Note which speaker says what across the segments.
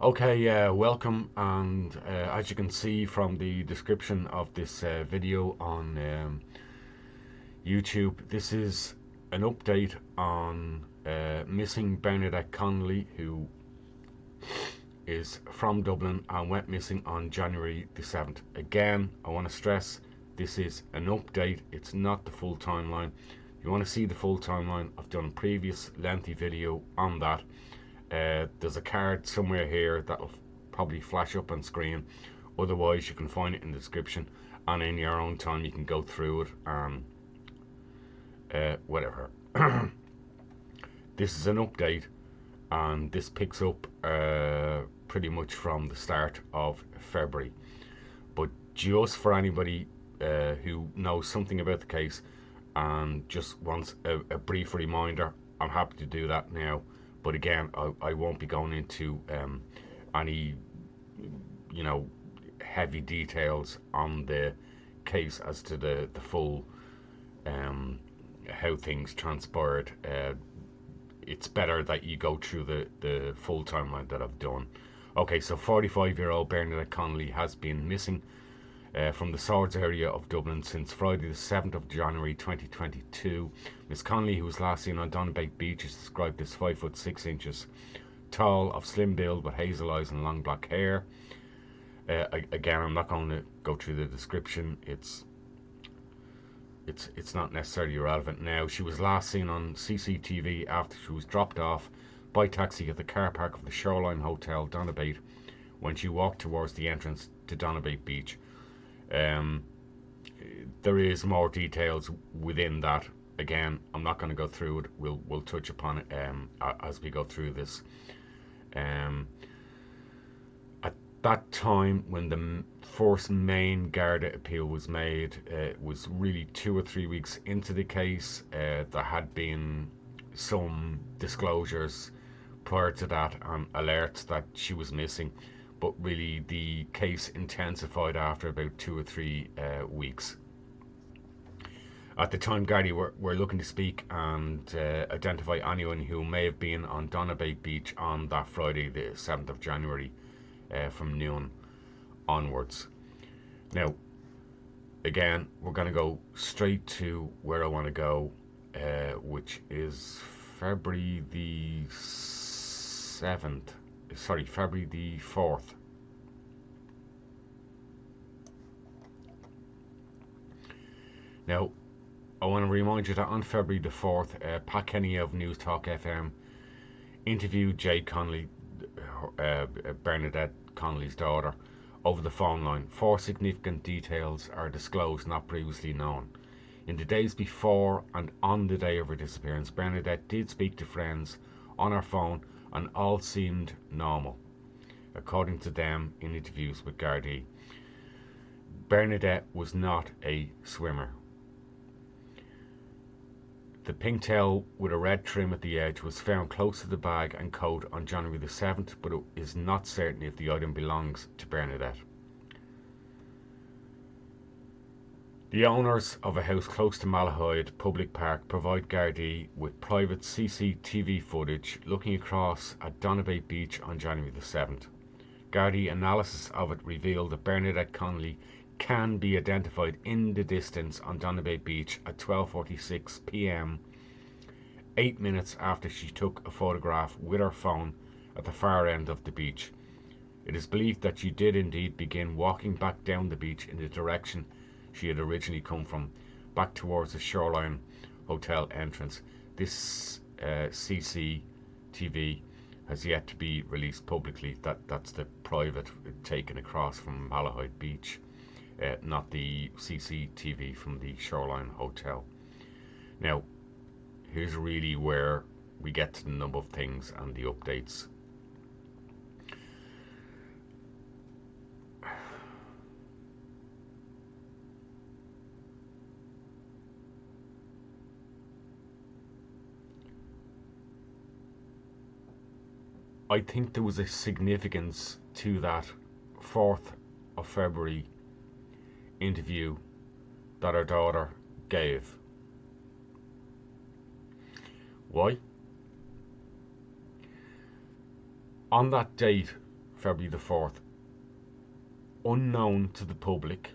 Speaker 1: Okay, welcome, and as you can see from the description of this video on YouTube, this is an update on missing Bernadette Connolly, who is from Dublin and went missing on January the 7th. Again, I want to stress this is an update, it's not the full timeline. If you want to see the full timeline, I've done a previous lengthy video on that. There's a card somewhere here that'll probably flash up on screen. Otherwise, you can find it in the description, and in your own time, you can go through it and whatever. This is an update, and this picks up pretty much from the start of February. But just for anybody who knows something about the case and just wants a brief reminder, I'm happy to do that now. But again, I won't be going into any, heavy details on the case as to the full how things transpired. It's better that you go through the full timeline that I've done. Okay, so 45-year-old Bernadette Connolly has been missing from the Swords area of Dublin since Friday the 7th of January 2022. Miss Connolly, who was last seen on Donabate Beach, is described as 5 foot 6 inches tall, of slim build with hazel eyes and long black hair. Again, I'm not going to go through the description. It's not necessarily relevant now. She was last seen on CCTV after she was dropped off by taxi at the car park of the Shoreline Hotel, Donabate, when she walked towards the entrance to Donabate Beach. There is more details within that. Again, I'm not going to go through it. We'll touch upon it as we go through this. At that time, when the first main Garda appeal was made, it was really 2 or 3 weeks into the case. There had been some disclosures prior to that and alerts that she was missing, but really the case intensified after about 2 or 3 weeks. At the time, Gardaí were looking to speak and identify anyone who may have been on Donabate Beach on that Friday, the 7th of January, from noon onwards. Now, again, we're going to go straight to where I want to go, which is February the 4th. Now, I want to remind you that on February the 4th, Pat Kenny of News Talk FM interviewed Jade Connolly, Bernadette Connolly's daughter, over the phone line. 4 significant details are disclosed not previously known. In the days before and on the day of her disappearance, Bernadette did speak to friends on her phone and all seemed normal, according to them in interviews with Gardaí. Bernadette was not a swimmer. The pink towel with a red trim at the edge was found close to the bag and coat on January the 7th, but it is not certain if the item belongs to Bernadette. The owners of a house close to Malahide Public Park provide Gardaí with private CCTV footage looking across at Donabate Beach on January the 7th. Gardaí analysis of it revealed that Bernadette Connolly can be identified in the distance on Donabate Beach at 12:46 p.m, 8 minutes after she took a photograph with her phone at the far end of the beach. It is believed that she did indeed begin walking back down the beach in the direction she had originally come from, back towards the Shoreline Hotel entrance. This CCTV has yet to be released publicly. That's the private taken across from Malahide Beach, not the CCTV from the Shoreline Hotel. Now, here's really where we get to the number of things and the updates. I think there was a significance to that 4th of February interview that her daughter gave. Why? On that date, February the 4th, unknown to the public,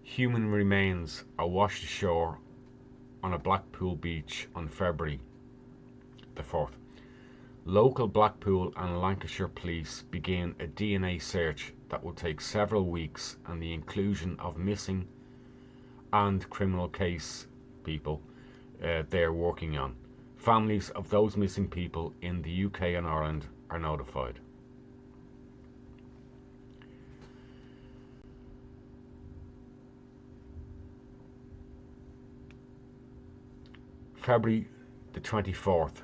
Speaker 1: human remains are washed ashore on a Blackpool beach on February the 4th. Local Blackpool and Lancashire police began a DNA search that will take several weeks, and the inclusion of missing and criminal case people they're working on. Families of those missing people in the UK and Ireland are notified. February the 24th.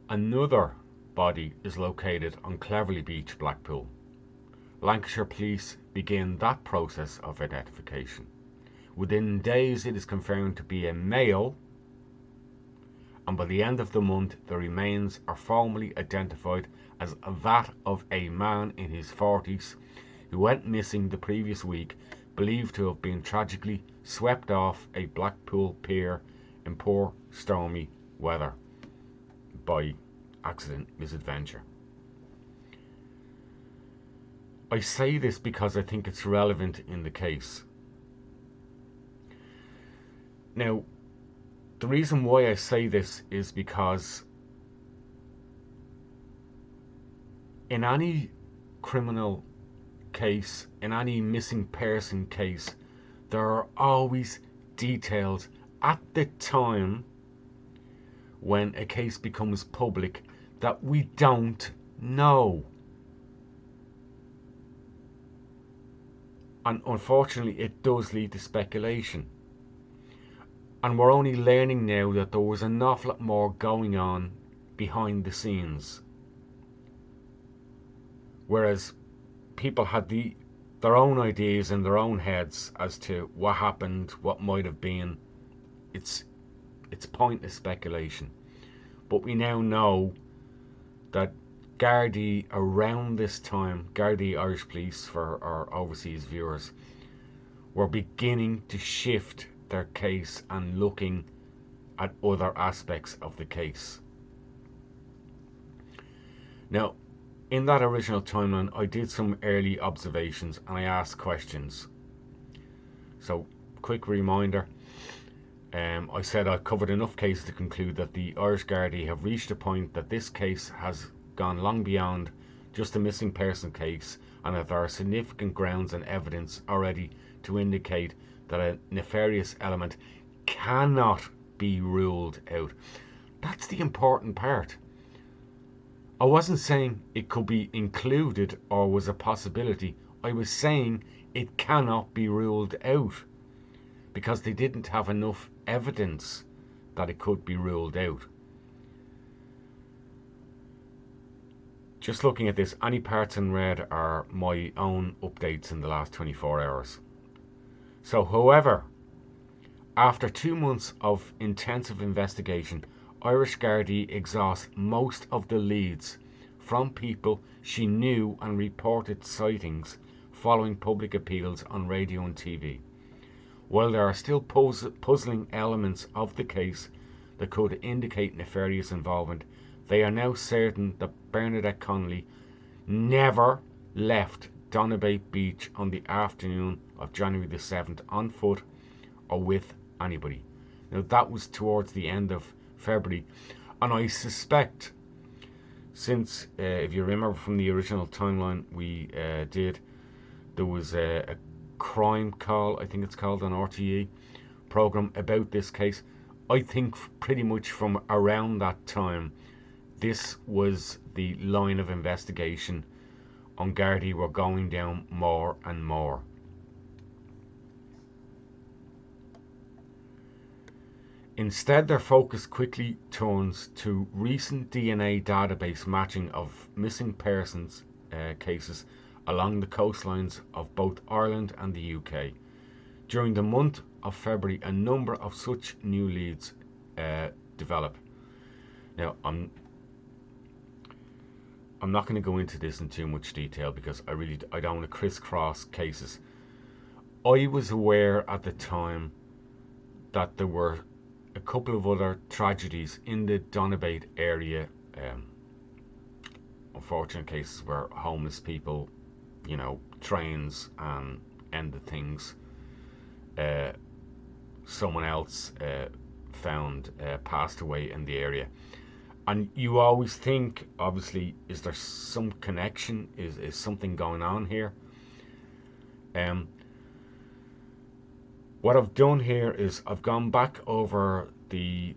Speaker 1: Another body is located on Cleverly Beach, Blackpool. Lancashire police begin that process of identification. Within days it is confirmed to be a male, and by the end of the month the remains are formally identified as that of a man in his 40s who went missing the previous week, believed to have been tragically swept off a Blackpool pier in poor stormy weather by accident, misadventure. I say this because I think it's relevant in the case. Now, the reason why I say this is because in any criminal case, in any missing person case, there are always details at the time when a case becomes public that we don't know. And unfortunately, it does lead to speculation. And we're only learning now that there was an awful lot more going on behind the scenes. Whereas people had their own ideas in their own heads as to what happened, what might have been. It's pointless speculation. But we now know that Gardaí around this time, Gardaí Irish Police for our overseas viewers, were beginning to shift their case and looking at other aspects of the case. Now, in that original timeline, I did some early observations and I asked questions. So, quick reminder, I said I covered enough cases to conclude that the Irish Gardaí have reached a point that this case has gone long beyond just a missing person case, and that there are significant grounds and evidence already to indicate that a nefarious element cannot be ruled out. That's the important part. I wasn't saying it could be included or was a possibility. I was saying it cannot be ruled out because they didn't have enough evidence that it could be ruled out. Just looking at this, any parts in red are my own updates in the last 24 hours. So, however, after 2 months of intensive investigation, Irish Gardaí exhaust most of the leads from people she knew and reported sightings following public appeals on radio and TV. While there are still puzzling elements of the case that could indicate nefarious involvement, they are now certain that Bernadette Connolly never left Donabate Beach on the afternoon of January the 7th on foot or with anybody. Now that was towards the end of February, and I suspect, since if you remember from the original timeline we did, there was a crime call, I think it's called, on RTE program about this case. I think pretty much from around that time this was the line of investigation on Gardaí were going down more and more. Instead, their focus quickly turns to recent DNA database matching of missing persons cases along the coastlines of both Ireland and the UK. During the month of February, a number of such new leads develop. Now, I'm not going to go into this in too much detail because I don't want to crisscross cases. I was aware at the time that there were a couple of other tragedies in the Donabate area. Unfortunate cases where homeless people, trains and ended things. Uh, Someone else found passed away in the area. And you always think, obviously, is there some connection? Is something going on here? Um, what I've done here is I've gone back over the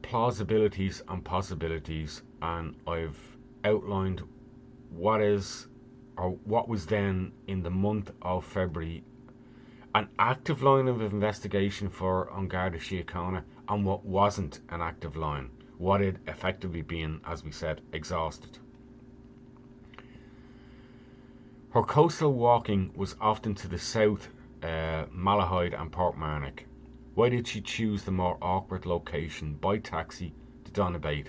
Speaker 1: plausibilities and possibilities, and I've outlined what is, or what was then in the month of February, an active line of investigation for An Garda Síochána, and what wasn't an active line, what had effectively been, as we said, exhausted. Her coastal walking was often to the south, Malahide and Portmarnock. Why did she choose the more awkward location by taxi to Donabate?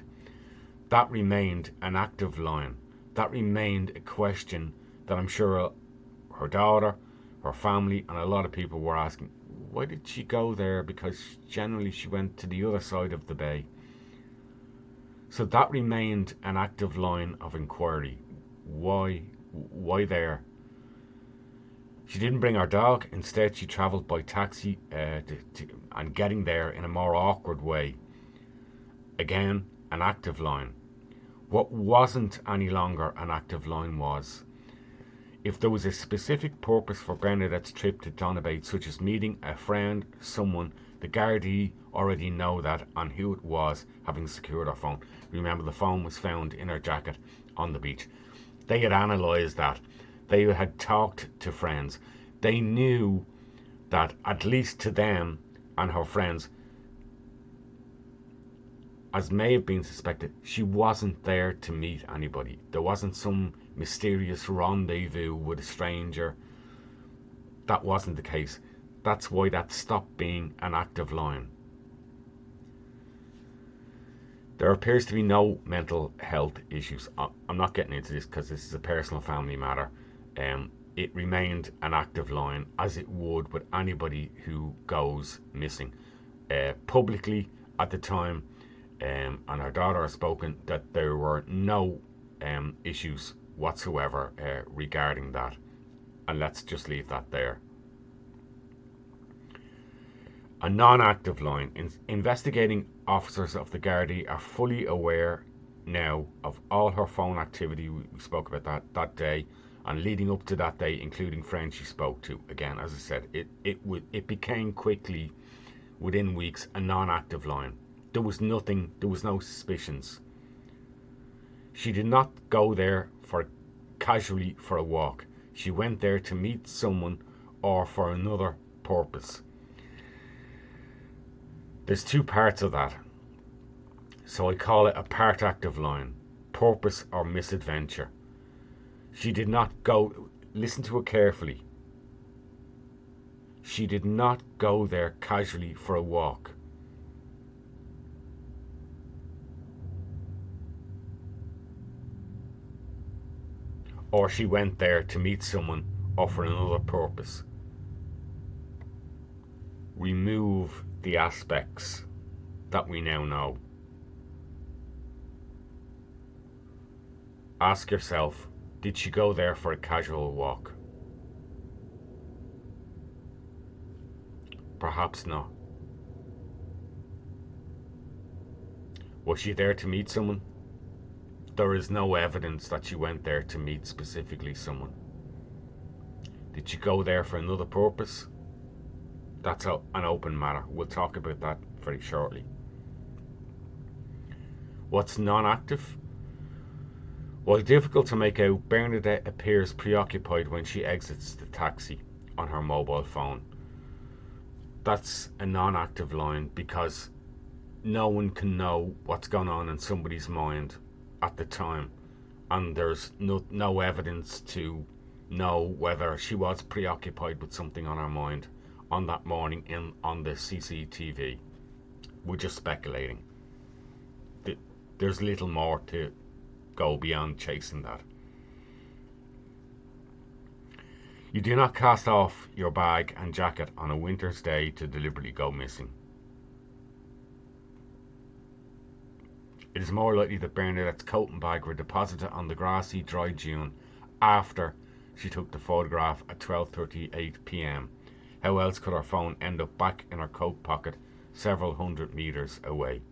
Speaker 1: That remained an active line. That remained a question that I'm sure her daughter, her family, and a lot of people were asking. Why did she go there? Because generally she went to the other side of the bay. So that remained an active line of inquiry. Why there? She didn't bring her dog. Instead, she travelled by taxi and getting there in a more awkward way. Again, an active line. What wasn't any longer an active line was, if there was a specific purpose for Bernadette's trip to Donabate, such as meeting a friend, someone, the Gardaí already know that and who it was, having secured her phone. Remember, the phone was found in her jacket on the beach. They had analysed that. They had talked to friends. They knew that, at least to them and her friends, as may have been suspected, she wasn't there to meet anybody. There wasn't some mysterious rendezvous with a stranger. That wasn't the case. That's why that stopped being an active line. There appears to be no mental health issues. I'm not getting into this because this is a personal family matter. It remained an active line, as it would with anybody who goes missing. Publicly at the time, and her daughter has spoken that there were no issues whatsoever regarding that. And let's just leave that there. A non-active line. Investigating officers of the Gardaí are fully aware now of all her phone activity. We spoke about that day, and leading up to that day, including friends she spoke to. Again, as I said, it became quickly, within weeks, a non-active line. There was nothing, there was no suspicions. She did not go there casually for a walk. She went there to meet someone or for another purpose. There's two parts of that. So I call it a part active line. Purpose or misadventure. She did not go, listen to it carefully. She did not go there casually for a walk. Or she went there to meet someone or for another purpose. Remove the aspects that we now know. Ask yourself, did she go there for a casual walk? Perhaps not. Was she there to meet someone? There is no evidence that she went there to meet specifically someone. Did she go there for another purpose? That's an open matter. We'll talk about that very shortly. What's non-active? While difficult to make out, Bernadette appears preoccupied when she exits the taxi on her mobile phone. That's a non-active line because no one can know what's going on in somebody's mind at the time, and there's no evidence to know whether she was preoccupied with something on her mind on that morning on the CCTV. We're just speculating. There's little more to go beyond chasing that. You do not cast off your bag and jacket on a winter's day to deliberately go missing. It is more likely that Bernadette's coat and bag were deposited on the grassy, dry dune after she took the photograph at 12:38 p.m. How else could her phone end up back in her coat pocket several hundred metres away?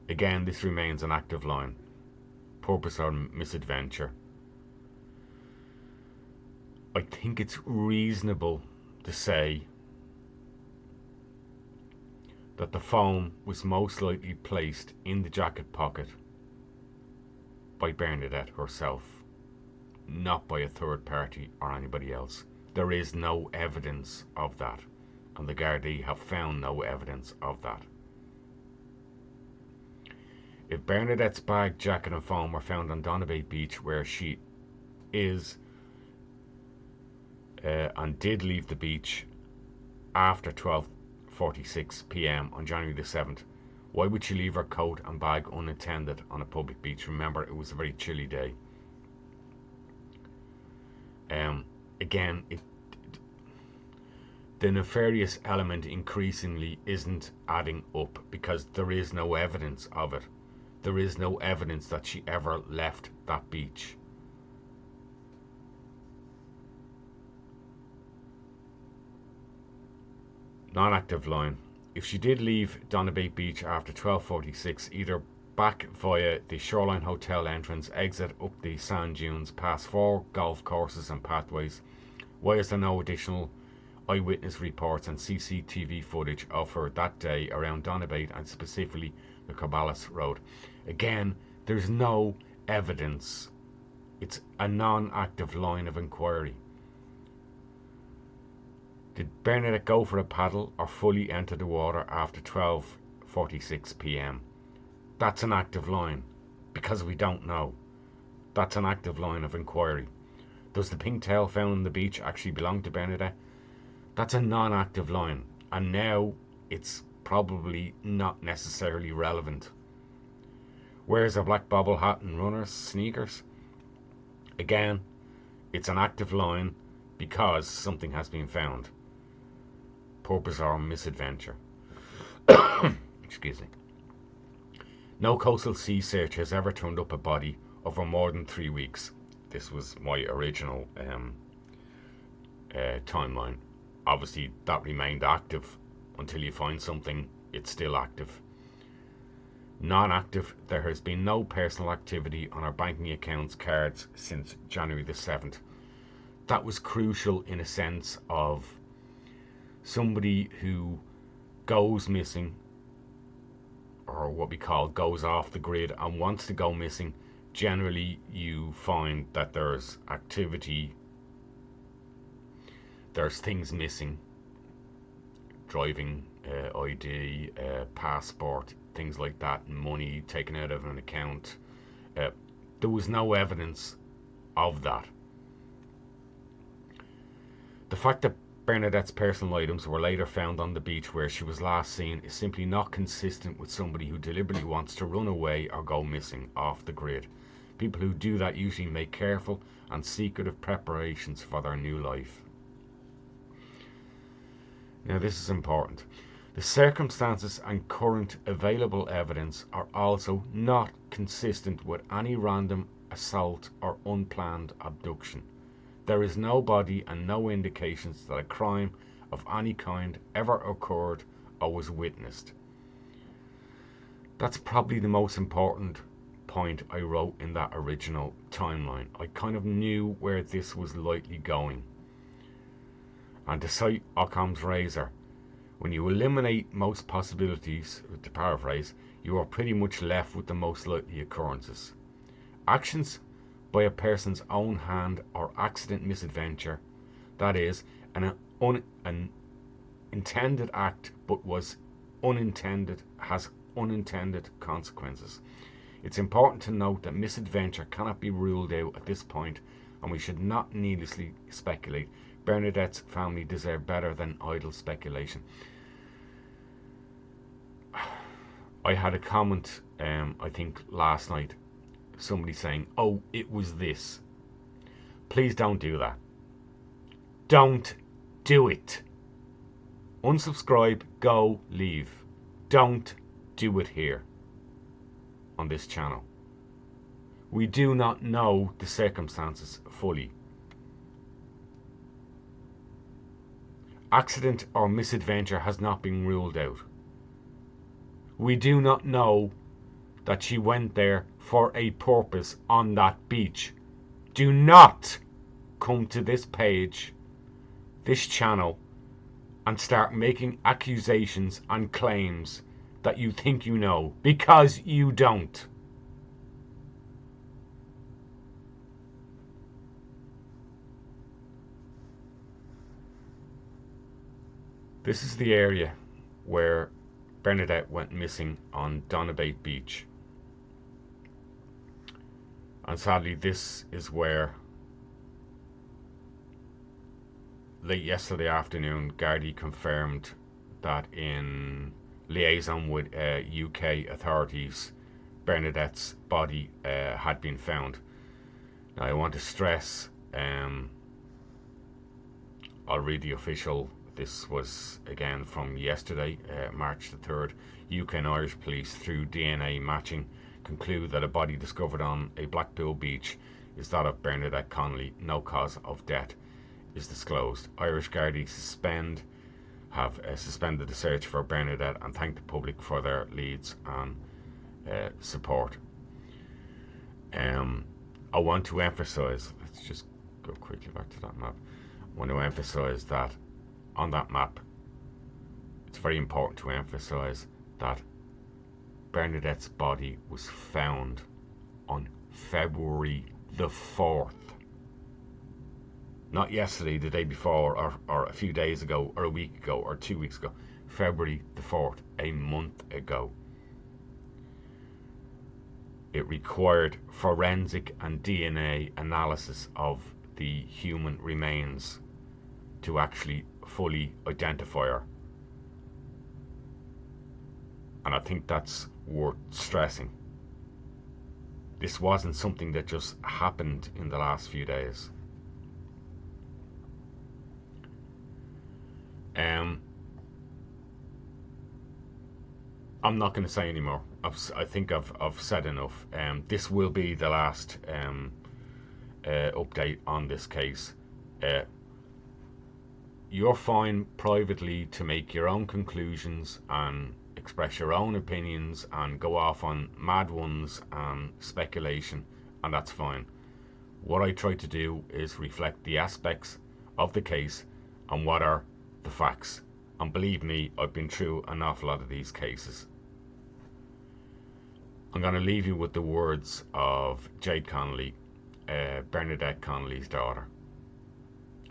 Speaker 1: Again, this remains an active line. Purpose or misadventure. I think it's reasonable to say that the phone was most likely placed in the jacket pocket by Bernadette herself, not by a third party or anybody else. There is no evidence of that, and the Gardaí have found no evidence of that. If Bernadette's bag, jacket and phone were found on Donabate Beach, where she is, and did leave the beach after 12:46 p.m. on January the 7th, why would she leave her coat and bag unattended on a public beach? Remember, it was a very chilly day. Again, the nefarious element increasingly isn't adding up because there is no evidence of it. There is no evidence that she ever left that beach. Non-active line. If she did leave Donabate Beach after 12:46, either back via the Shoreline Hotel entrance, exit up the sand dunes, past 4 golf courses and pathways, why is there no additional eyewitness reports and CCTV footage of her that day around Donabate and specifically the Corballis Road? Again, there's no evidence. It's a non-active line of inquiry. Did Bernadette go for a paddle or fully enter the water after 12:46 p.m? That's an active line, because we don't know. That's an active line of inquiry. Does the pink tail found on the beach actually belong to Bernadette? That's a non-active line, and now it's probably not necessarily relevant. Wears a black bobble hat and runners sneakers? Again, it's an active line because something has been found. Purpose or misadventure. Excuse me. No coastal sea search has ever turned up a body over more than 3 weeks. This was my original timeline. Obviously, that remained active until you find something. It's still active. Non-active. There has been no personal activity on our banking accounts, cards since January the 7th. That was crucial in a sense of somebody who goes missing, or what we call goes off the grid and wants to go missing. Generally you find that there's activity, there's things missing, driving ID, passport, things like that, money taken out of an account. There was no evidence of that. The fact that Bernadette's personal items were later found on the beach where she was last seen is simply not consistent with somebody who deliberately wants to run away or go missing off the grid. People who do that usually make careful and secretive preparations for their new life. Now this is important. The circumstances and current available evidence are also not consistent with any random assault or unplanned abduction. There is no body and no indications that a crime of any kind ever occurred or was witnessed. That's probably the most important point I wrote in that original timeline. I kind of knew where this was likely going. And to cite Occam's razor, when you eliminate most possibilities, to paraphrase, you are pretty much left with the most likely occurrences. Actions by a person's own hand or accident misadventure, that is, an intended act but was unintended, has unintended consequences. It's important to note that misadventure cannot be ruled out at this point, and we should not needlessly speculate. Bernadette's family deserve better than idle speculation. I had a comment, I think last night, somebody saying, oh, it was this. Please don't do that. Don't do it. Unsubscribe, go, leave. Don't do it here. on this channel. We do not know the circumstances fully. Accident or misadventure has not been ruled out. We do not know that she went there for a purpose on that beach. Do not come to this page, this channel, and start making accusations and claims that you think you know, because you don't. This is the area where Bernadette went missing on Donabate Beach. And sadly, this is where late yesterday afternoon, Gardaí confirmed that in liaison with UK authorities, Bernadette's body had been found. Now, I want to stress, I'll read the official. This was again from yesterday, March the 3rd. UK and Irish police, through DNA matching, conclude that a body discovered on a Blackpool beach is that of Bernadette Connolly. No cause of death is disclosed. Irish Gardaí have suspended the search for Bernadette and thank the public for their leads and support. I want to emphasise, let's just go quickly back to that map. I want to emphasise that on that map, it's very important to emphasise that Bernadette's body was found on February the 4th. Not yesterday, the day before, or a few days ago, or a week ago, or 2 weeks ago. February the 4th, a month ago. It required forensic and DNA analysis of the human remains to actually fully identify her. And I think that's worth stressing. This wasn't something that just happened in the last few days. I'm not going to say anymore. I think I've said enough. This will be the last update on this case. You're fine privately to make your own conclusions and express your own opinions and go off on mad ones and speculation, and that's fine. What I try to do is reflect the aspects of the case and what are the facts. And believe me, I've been through an awful lot of these cases. I'm going to leave you with the words of Jade Connolly, Bernadette Connolly's daughter.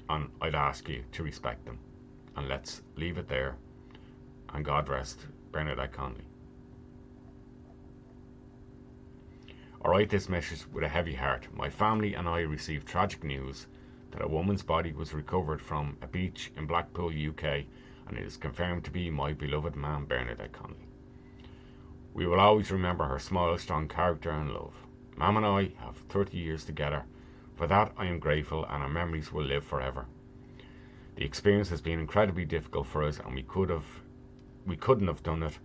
Speaker 1: And I'd ask you to respect them. And let's leave it there. And God rest Bernadette Connolly. I write this message with a heavy heart. My family and I received tragic news that a woman's body was recovered from a beach in Blackpool, UK, and it is confirmed to be my beloved ma'am, Bernadette Connolly. We will always remember her smile, strong character and love. Ma'am and I have 30 years together. For that I am grateful, and our memories will live forever. The experience has been incredibly difficult for us, and we couldn't have done it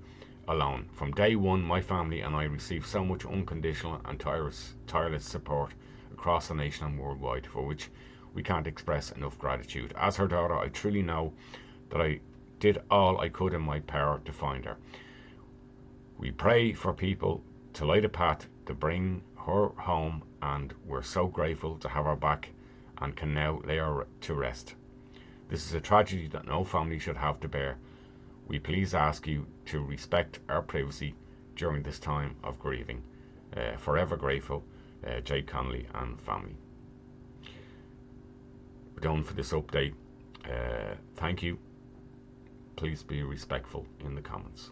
Speaker 1: alone. From day one, my family and I received so much unconditional and tireless support across the nation and worldwide, for which we can't express enough gratitude. As her daughter, I truly know that I did all I could in my power to find her. We pray for people to light a path to bring her home, and we're so grateful to have her back and can now lay her to rest. This is a tragedy that no family should have to bear. We please ask you to respect our privacy during this time of grieving. Forever grateful, Jade Connolly and family. We're done for this update. Thank you. Please be respectful in the comments.